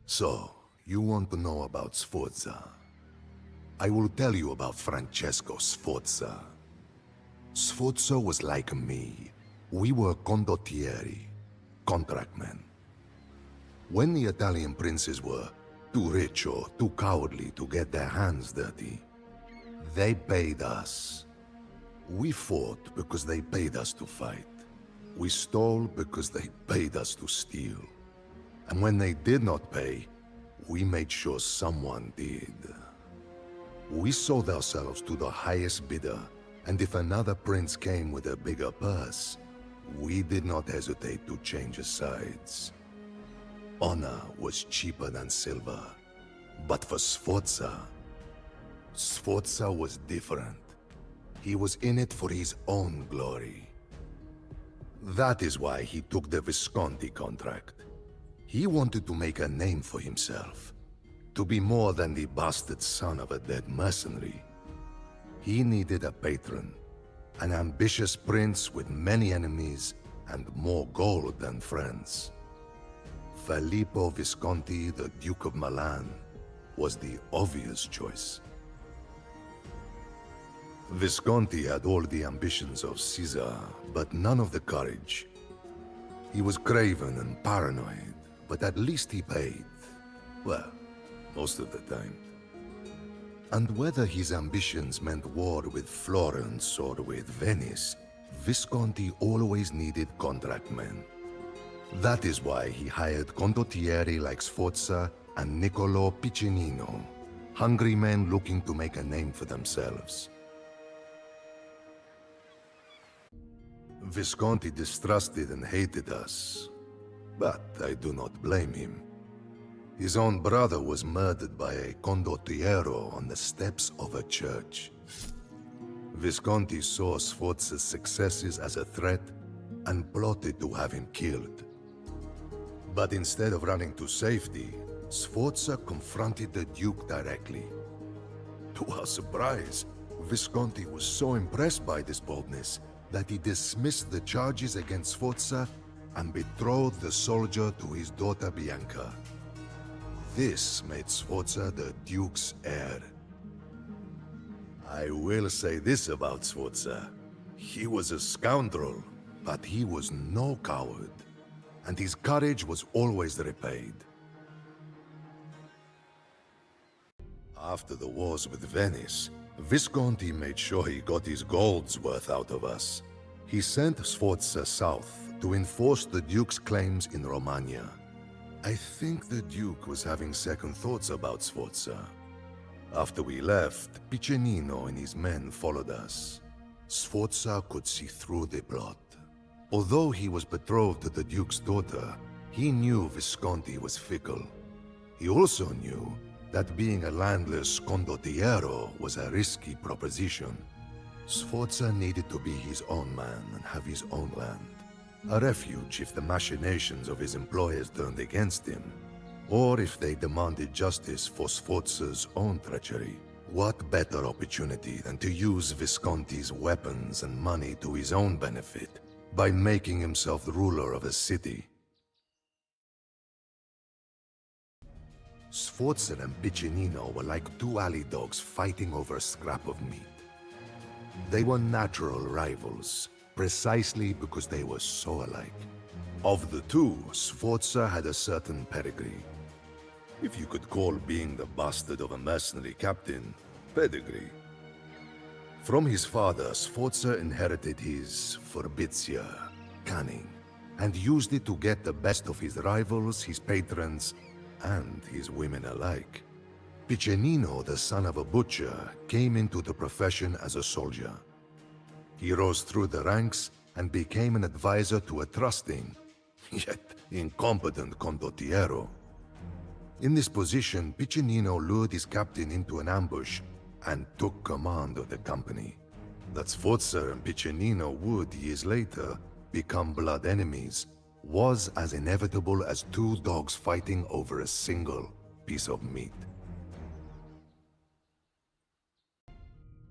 So, you want to know about Sforza? I will tell you about Francesco Sforza. Sforza was like me. We were condottieri, contractmen. When the Italian princes were too rich or too cowardly to get their hands dirty, they paid us. We fought because they paid us to fight. We stole because they paid us to steal. And when they did not pay, we made sure someone did. We sold ourselves to the highest bidder, and if another prince came with a bigger purse, we did not hesitate to change sides. Honor was cheaper than silver, but for Sforza, Sforza was different. He was in it for his own glory. That is why he took the Visconti contract. He wanted to make a name for himself, to be more than the bastard son of a dead mercenary. He needed a patron, an ambitious prince with many enemies and more gold than friends. Filippo Visconti, the Duke of Milan, was the obvious choice. Visconti had all the ambitions of Caesar, but none of the courage. He was craven and paranoid, but at least he paid. Well, most of the time. And whether his ambitions meant war with Florence or with Venice, Visconti always needed contract men. That is why he hired condottieri like Sforza and Niccolò Piccinino, hungry men looking to make a name for themselves. Visconti distrusted and hated us, but I do not blame him. His own brother was murdered by a condottiero on the steps of a church. Visconti saw Sforza's successes as a threat and plotted to have him killed. But instead of running to safety, Sforza confronted the Duke directly. To our surprise, Visconti was so impressed by this boldness that he dismissed the charges against Sforza and betrothed the soldier to his daughter Bianca. This made Sforza the Duke's heir. I will say this about Sforza. He was a scoundrel, but he was no coward, and his courage was always repaid. After the wars with Venice, Visconti made sure he got his gold's worth out of us. He sent Sforza south to enforce the Duke's claims in Romagna. I think the Duke was having second thoughts about Sforza. After we left, Piccinino and his men followed us. Sforza could see through the plot. Although he was betrothed to the Duke's daughter, he knew Visconti was fickle. He also knew that being a landless condottiero was a risky proposition. Sforza needed to be his own man and have his own land. A refuge if the machinations of his employers turned against him, or if they demanded justice for Sforza's own treachery. What better opportunity than to use Visconti's weapons and money to his own benefit by making himself the ruler of a city? Sforza and Piccinino were like two alley dogs fighting over a scrap of meat. They were natural rivals, precisely because they were so alike. Of the two, Sforza had a certain pedigree. If you could call being the bastard of a mercenary captain pedigree. From his father, Sforza inherited his forbitia, cunning, and used it to get the best of his rivals, his patrons, and his women alike. Piccinino, the son of a butcher, came into the profession as a soldier. He rose through the ranks and became an advisor to a trusting, yet incompetent condottiero. In this position, Piccinino lured his captain into an ambush and took command of the company. That Sforza and Piccinino would, years later, become blood enemies was as inevitable as two dogs fighting over a single piece of meat.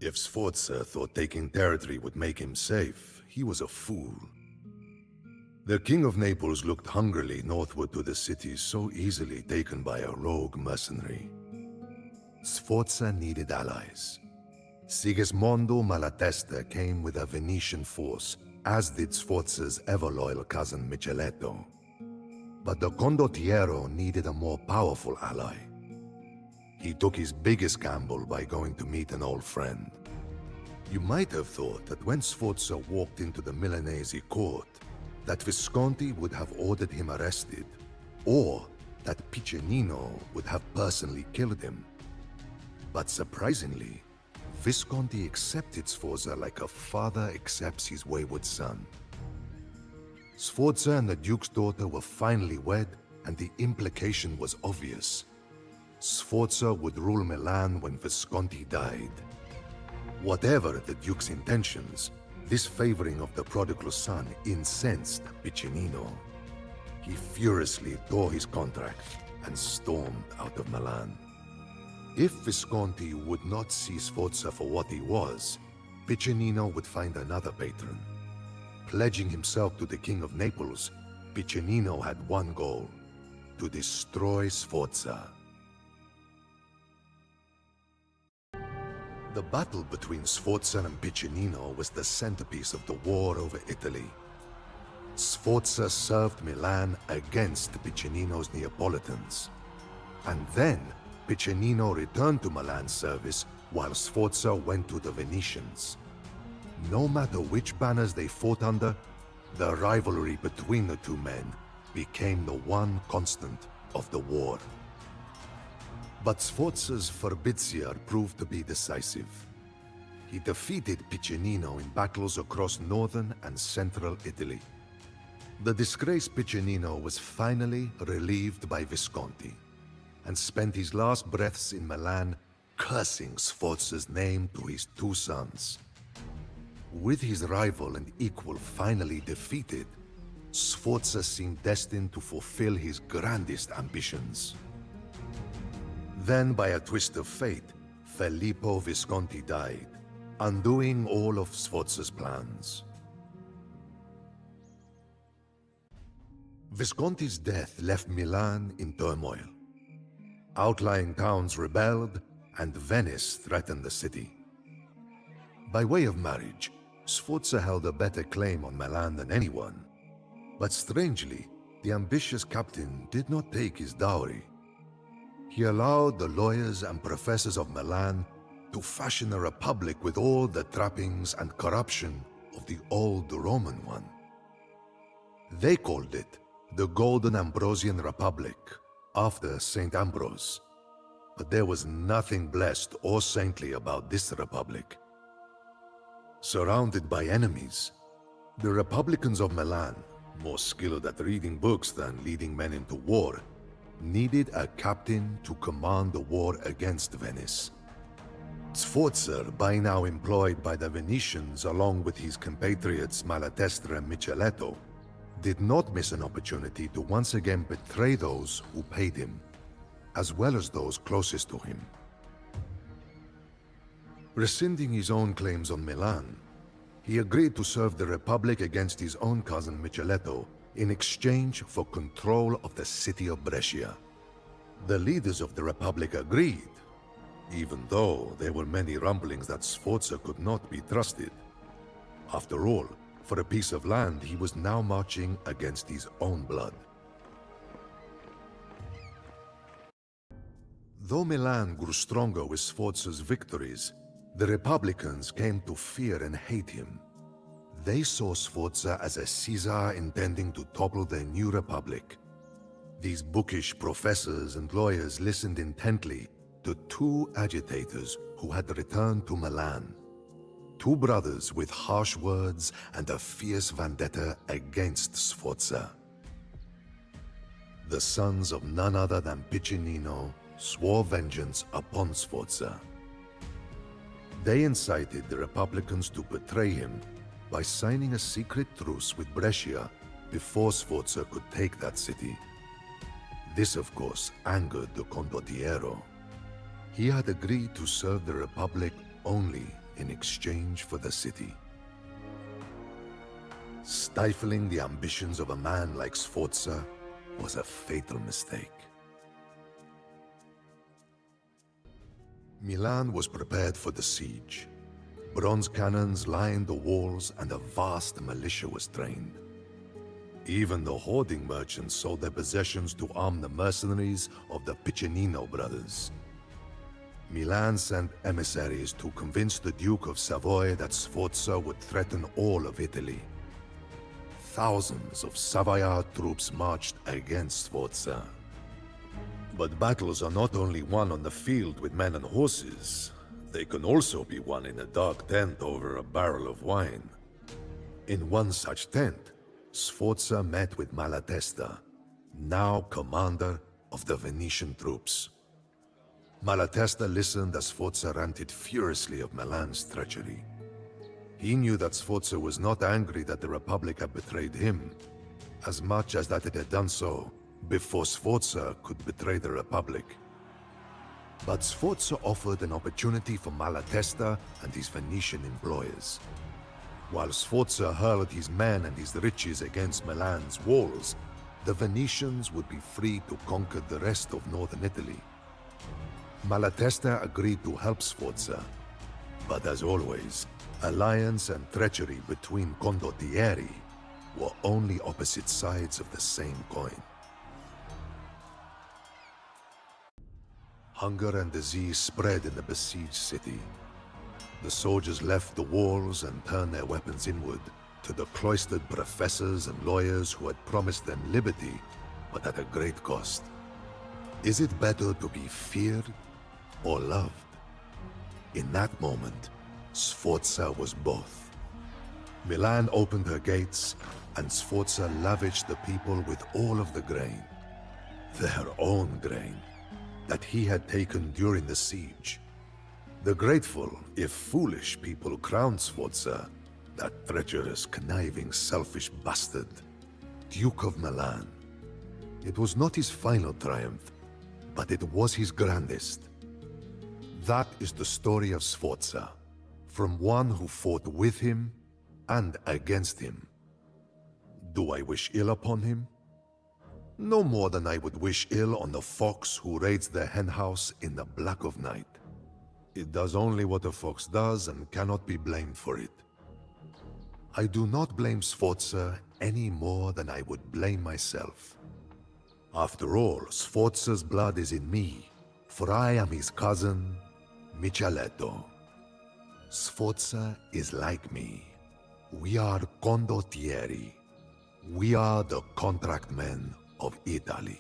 If Sforza thought taking territory would make him safe, he was a fool. The King of Naples looked hungrily northward to the city so easily taken by a rogue mercenary. Sforza needed allies. Sigismondo Malatesta came with a Venetian force, as did Sforza's ever-loyal cousin Micheletto. But the Condottiero needed a more powerful ally. He took his biggest gamble by going to meet an old friend. You might have thought that when Sforza walked into the Milanese court, that Visconti would have ordered him arrested, or that Piccinino would have personally killed him. But surprisingly, Visconti accepted Sforza like a father accepts his wayward son. Sforza and the Duke's daughter were finally wed, and the implication was obvious. Sforza would rule Milan when Visconti died. Whatever the Duke's intentions, this favoring of the prodigal son incensed Piccinino. He furiously tore his contract and stormed out of Milan. If Visconti would not see Sforza for what he was, Piccinino would find another patron. Pledging himself to the King of Naples, Piccinino had one goal: to destroy Sforza. The battle between Sforza and Piccinino was the centerpiece of the war over Italy. Sforza served Milan against Piccinino's Neapolitans. And then, Piccinino returned to Milan's service while Sforza went to the Venetians. No matter which banners they fought under, the rivalry between the two men became the one constant of the war. But Sforza's Furbizia proved to be decisive. He defeated Piccinino in battles across northern and central Italy. The disgraced Piccinino was finally relieved by Visconti, and spent his last breaths in Milan cursing Sforza's name to his two sons. With his rival and equal finally defeated, Sforza seemed destined to fulfill his grandest ambitions. Then, by a twist of fate, Filippo Visconti died, undoing all of Sforza's plans. Visconti's death left Milan in turmoil. Outlying towns rebelled, and Venice threatened the city. By way of marriage, Sforza held a better claim on Milan than anyone. But strangely, the ambitious captain did not take his dowry. He allowed the lawyers and professors of Milan to fashion a republic with all the trappings and corruption of the old Roman one. They called it the Golden Ambrosian Republic, after Saint Ambrose. But there was nothing blessed or saintly about this republic. Surrounded by enemies, the Republicans of Milan, more skilled at reading books than leading men into war, needed a captain to command the war against Venice. Sforza, by now employed by the Venetians along with his compatriots Malatesta and Micheletto, did not miss an opportunity to once again betray those who paid him, as well as those closest to him. Rescinding his own claims on Milan, he agreed to serve the Republic against his own cousin Micheletto in exchange for control of the city of Brescia. The leaders of the Republic agreed, even though there were many rumblings that Sforza could not be trusted. After all, for a piece of land, he was now marching against his own blood. Though Milan grew stronger with Sforza's victories, the Republicans came to fear and hate him. They saw Sforza as a Caesar intending to topple their new republic. These bookish professors and lawyers listened intently to two agitators who had returned to Milan. Two brothers with harsh words and a fierce vendetta against Sforza. The sons of none other than Piccinino swore vengeance upon Sforza. They incited the Republicans to betray him by signing a secret truce with Brescia before Sforza could take that city. This, of course, angered the Condottiero. He had agreed to serve the Republic only in exchange for the city. Stifling the ambitions of a man like Sforza was a fatal mistake. Milan was prepared for the siege. Bronze cannons lined the walls and a vast militia was trained. Even the hoarding merchants sold their possessions to arm the mercenaries of the Piccinino brothers. Milan sent emissaries to convince the Duke of Savoy that Sforza would threaten all of Italy. Thousands of Savoyard troops marched against Sforza. But battles are not only won on the field with men and horses, they can also be won in a dark tent over a barrel of wine. In one such tent, Sforza met with Malatesta, now commander of the Venetian troops. Malatesta listened as Sforza ranted furiously of Milan's treachery. He knew that Sforza was not angry that the Republic had betrayed him, as much as that it had done so before Sforza could betray the Republic. But Sforza offered an opportunity for Malatesta and his Venetian employers. While Sforza hurled his men and his riches against Milan's walls, the Venetians would be free to conquer the rest of northern Italy. Malatesta agreed to help Sforza, but as always, alliance and treachery between condottieri were only opposite sides of the same coin. Hunger and disease spread in the besieged city. The soldiers left the walls and turned their weapons inward to the cloistered professors and lawyers who had promised them liberty, but at a great cost. Is it better to be feared or loved? In that moment, Sforza was both. Milan opened her gates, and Sforza lavished the people with all of the grain, their own grain, that he had taken during the siege. The grateful, if foolish, people crowned Sforza, that treacherous, conniving, selfish bastard, Duke of Milan. It was not his final triumph, but it was his grandest. That is the story of Sforza, from one who fought with him and against him. Do I wish ill upon him? No more than I would wish ill on the fox who raids the henhouse in the black of night. It does only what a fox does and cannot be blamed for it. I do not blame Sforza any more than I would blame myself. After all, Sforza's blood is in me, for I am his cousin, Micheletto. Sforza is like me. We are condottieri. We are the contract men of Italy.